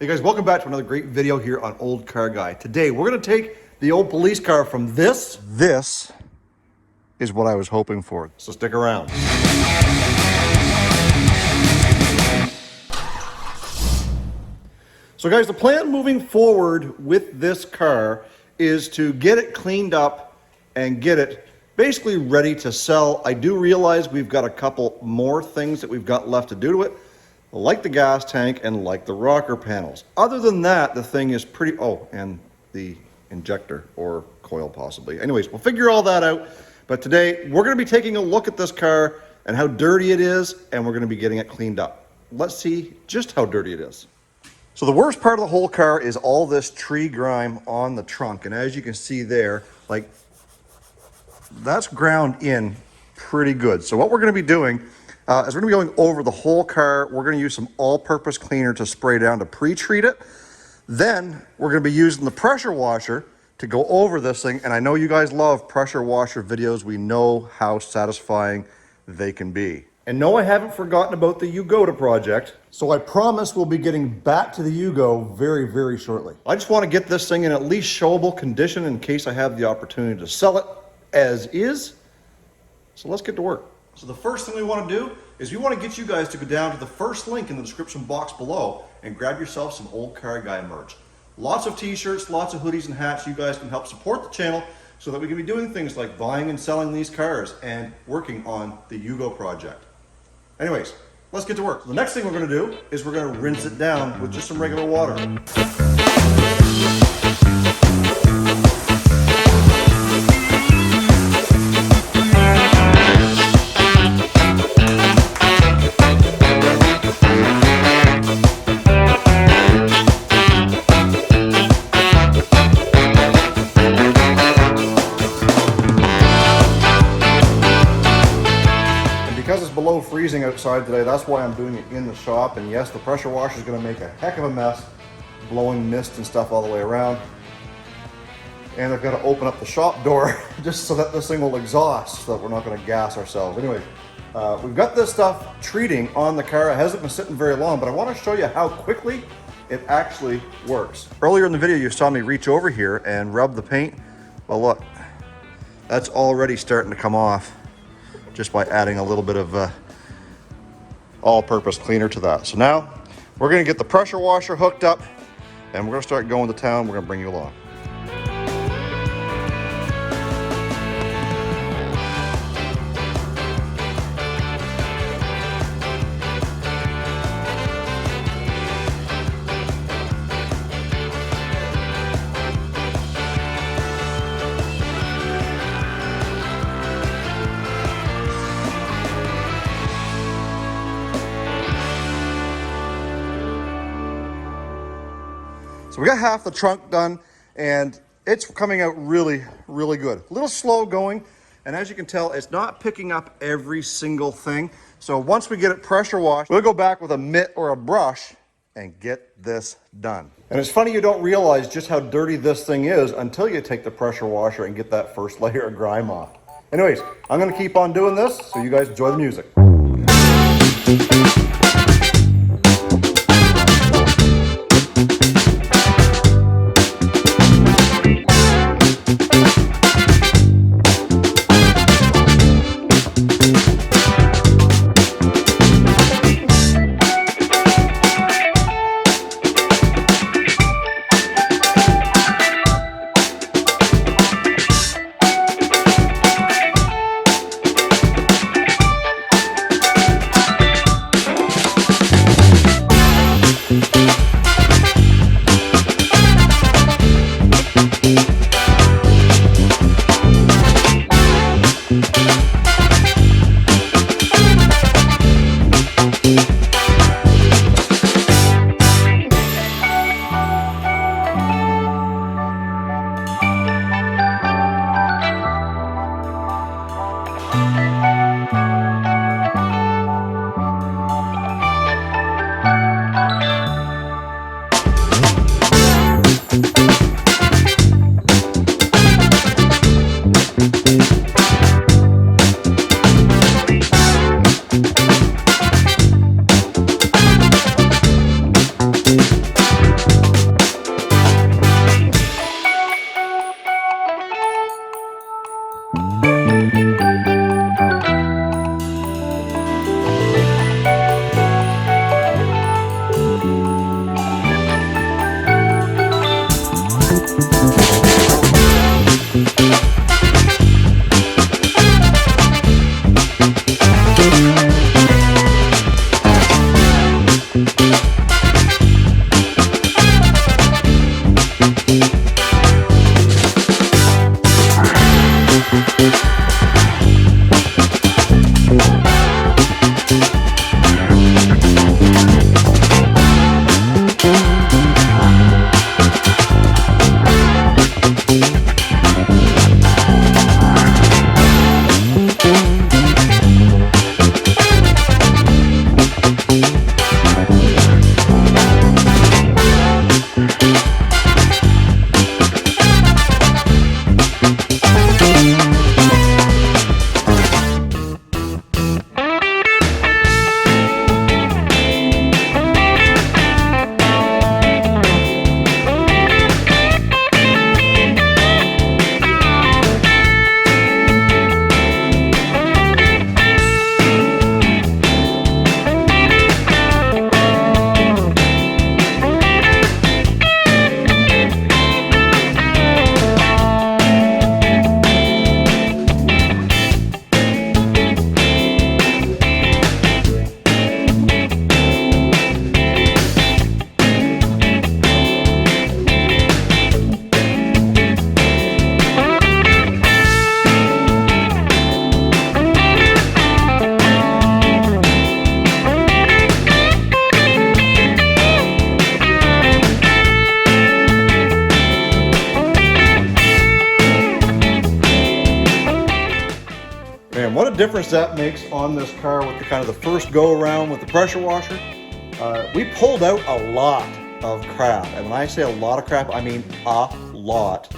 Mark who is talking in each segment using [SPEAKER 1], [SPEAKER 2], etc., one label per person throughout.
[SPEAKER 1] Hey guys, welcome back to another great video here on Olde Carr Guy. Today we're going to take the old police car from this. This is what I was hoping for, so stick around. So guys, the plan moving forward with this car is to get it cleaned up and get it basically ready to sell. I do realize we've got a couple more things that we've got left to do to it, like the gas tank and like the rocker panels. Other than that, the thing is pretty, oh, and the injector or coil possibly. Anyways, we'll figure all that out. But today we're going to be taking a look at this car and how dirty it is, and we're going to be getting it cleaned up. Let's see just how dirty it is. So the worst part of the whole car is all this tree grime on the trunk. And as you can see there, like, that's ground in pretty good. So what we're going to be doing is we're going to be going over the whole car. We're going to use some all-purpose cleaner to spray down to pre-treat it. Then we're going to be using the pressure washer to go over this thing. And I know you guys love pressure washer videos. We know how satisfying they can be. And no, I haven't forgotten about the OCG-Olde project. So I promise we'll be getting back to the OCG very, very shortly. I just want to get this thing in at least showable condition in case I have the opportunity to sell it as is. So let's get to work. So the first thing we want to do is we want to get you guys to go down to the first link in the description box below and grab yourself some Olde Carr Guy merch. Lots of t-shirts, lots of hoodies and hats. You guys can help support the channel so that we can be doing things like buying and selling these cars and working on the OCG project. Anyways, let's get to work. The next thing we're going to do is we're going to rinse it down with just some regular water. Below freezing outside today, that's why I'm doing it in the shop. And yes, the pressure washer is going to make a heck of a mess, blowing mist and stuff all the way around. And I've got to open up the shop door just so that this thing will exhaust, so that we're not going to gas ourselves. Anyway, we've got this stuff treating on the car. It hasn't been sitting very long, but I want to show you how quickly it actually works. Earlier in the video, you saw me reach over here and rub the paint. Well, look, that's already starting to come off, just by adding a little bit of all-purpose cleaner to that. So now we're going to get the pressure washer hooked up and we're going to start going to town. We're going to bring you along. So we got half the trunk done and it's coming out really, really good. A little slow going, and as you can tell, it's not picking up every single thing. So once we get it pressure washed, we'll go back with a mitt or a brush and get this done. And it's funny you don't realize just how dirty this thing is until you take the pressure washer and get that first layer of grime off. Anyways, I'm gonna keep on doing this, so you guys enjoy the music. Man, what a difference that makes on this car with the kind of the first go around with the pressure washer. We pulled out a lot of crap. And when I say a lot of crap, I mean a lot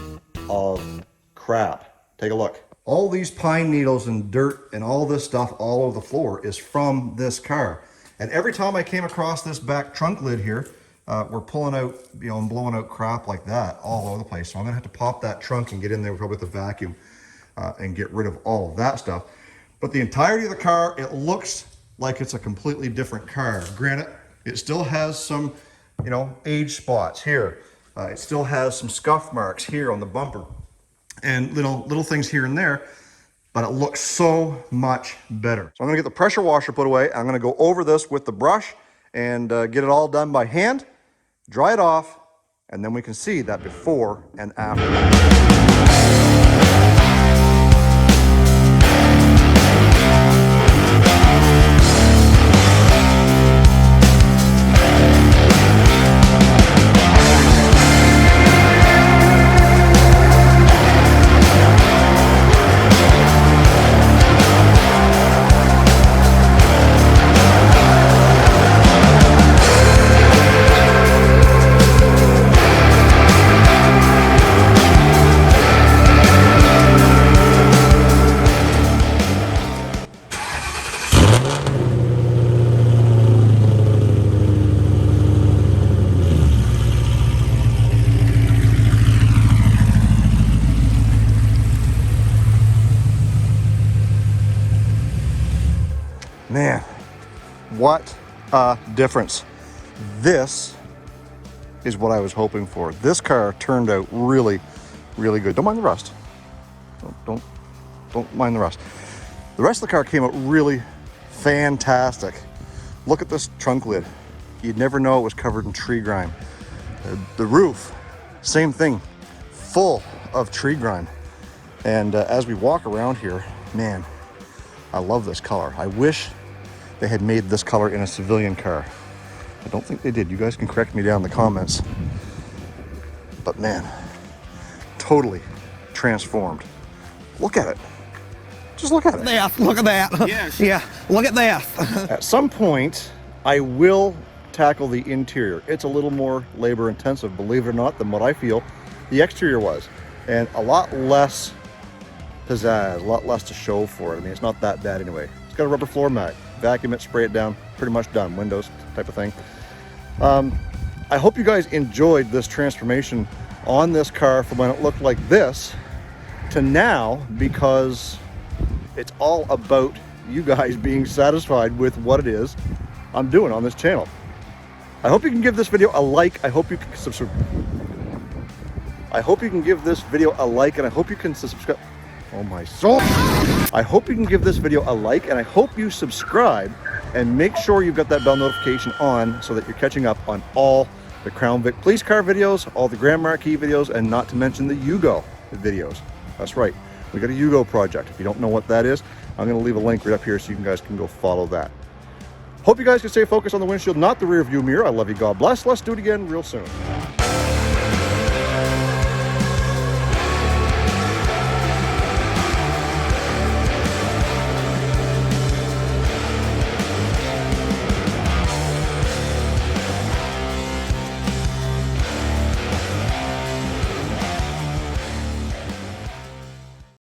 [SPEAKER 1] of crap. Take a look. All these pine needles and dirt and all this stuff all over the floor is from this car. And every time I came across this back trunk lid here, we're pulling out, you know, and blowing out crap like that all over the place. So I'm gonna have to pop that trunk and get in there probably with a vacuum and get rid of all of that stuff. But the entirety of the car, it looks like it's a completely different car. Granted, it still has some, you know, age spots here. It still has some scuff marks here on the bumper and little things here and there, but it looks so much better. So I'm gonna get the pressure washer put away. I'm gonna go over this with the brush and get it all done by hand, dry it off, and then we can see that before and after. Man, what a difference. This is what I was hoping for. This car turned out really, really good. Don't mind the rust. Don't mind the rust. The rest of the car came out really fantastic. Look at this trunk lid. You'd never know it was covered in tree grime. The roof, same thing, full of tree grime. And as we walk around here, man, I love this color. I wish they had made this color in a civilian car. I don't think they did. You guys can correct me down in the comments. But man, totally transformed. Look at it. Just look at it.
[SPEAKER 2] There, look at that.
[SPEAKER 1] Yes.
[SPEAKER 2] Yeah, look at that.
[SPEAKER 1] At some point, I will tackle the interior. It's a little more labor intensive, believe it or not, than what I feel the exterior was. And a lot less pizzazz, a lot less to show for it. I mean, it's not that bad anyway. It's got a rubber floor mat. Vacuum it, spray it down, pretty much done. Windows type of thing. I hope you guys enjoyed this transformation on this car from when it looked like this to now, because it's all about you guys being satisfied with what it is I'm doing on this channel. I hope you can give this video a like. I hope you can subscribe. I hope you can give this video a like, and I hope you can subscribe. Oh my soul. I hope you can give this video a like, and I hope you subscribe and make sure you've got that bell notification on so that you're catching up on all the Crown Vic police car videos, all the Grand Marquis videos, and not to mention the Yugo videos. That's right, we got a Yugo project. If you don't know what that is, I'm going to leave a link right up here so you guys can go follow that. Hope you guys can stay focused on the windshield, not the rear view mirror. I love you, God bless. Let's do it again real soon.